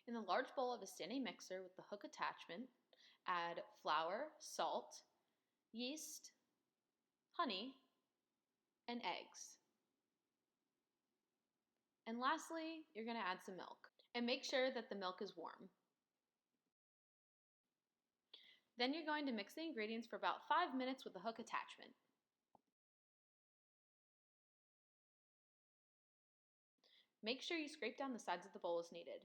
In the large bowl of a standing mixer with the hook attachment, add flour, salt, yeast, honey, and eggs. And lastly, you're going to add some milk. And make sure that the milk is warm. Then you're going to mix the ingredients for about 5 minutes with the hook attachment. Make sure you scrape down the sides of the bowl as needed.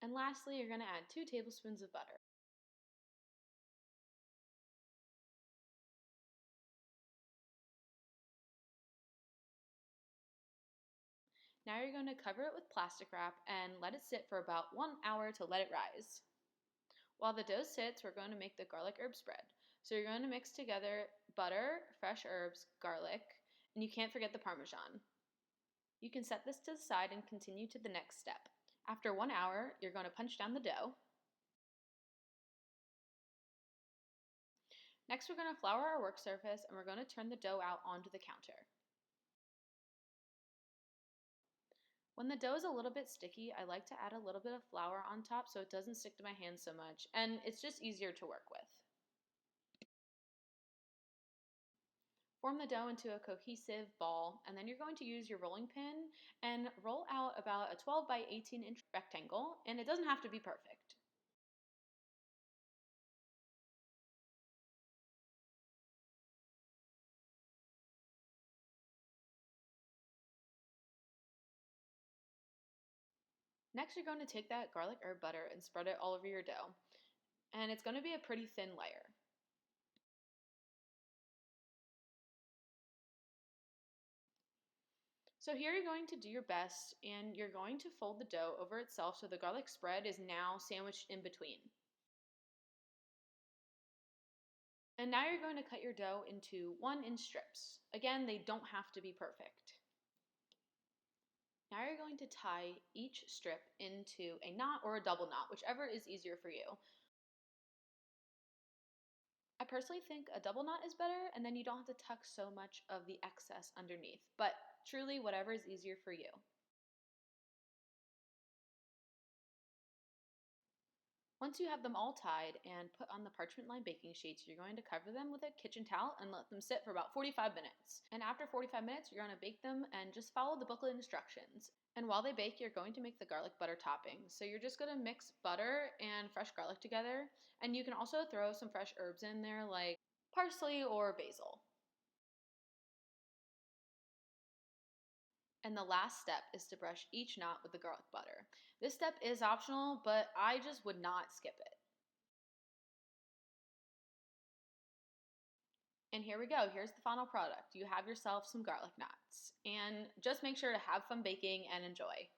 And lastly, you're going to add 2 tablespoons of butter. Now you're going to cover it with plastic wrap and let it sit for about 1 hour to let it rise. While the dough sits, we're going to make the garlic herb spread. So you're going to mix together butter, fresh herbs, garlic, and you can't forget the Parmesan. You can set this to the side and continue to the next step. After 1 hour, you're going to punch down the dough. Next, we're going to flour our work surface and we're going to turn the dough out onto the counter. When the dough is a little bit sticky, I like to add a little bit of flour on top so it doesn't stick to my hands so much, and it's just easier to work with. Form the dough into a cohesive ball, and then you're going to use your rolling pin and roll out about a 12 by 18 inch rectangle, and it doesn't have to be perfect. Next, you're going to take that garlic herb butter and spread it all over your dough, and it's going to be a pretty thin layer. So here you're going to do your best, and you're going to fold the dough over itself so the garlic spread is now sandwiched in between. And now you're going to cut your dough into 1-inch strips. Again, they don't have to be perfect. Now you're going to tie each strip into a knot or a double knot, whichever is easier for you. I personally think a double knot is better, and then you don't have to tuck so much of the excess underneath, but truly whatever is easier for you. Once you have them all tied and put on the parchment lined baking sheets, you're going to cover them with a kitchen towel and let them sit for about 45 minutes. And after 45 minutes, you're going to bake them and just follow the booklet instructions. And while they bake, you're going to make the garlic butter topping. So you're just going to mix butter and fresh garlic together. And you can also throw some fresh herbs in there like parsley or basil. And the last step is to brush each knot with the garlic butter. This step is optional, but I just would not skip it. And here we go. Here's the final product. You have yourself some garlic knots. And just make sure to have fun baking and enjoy.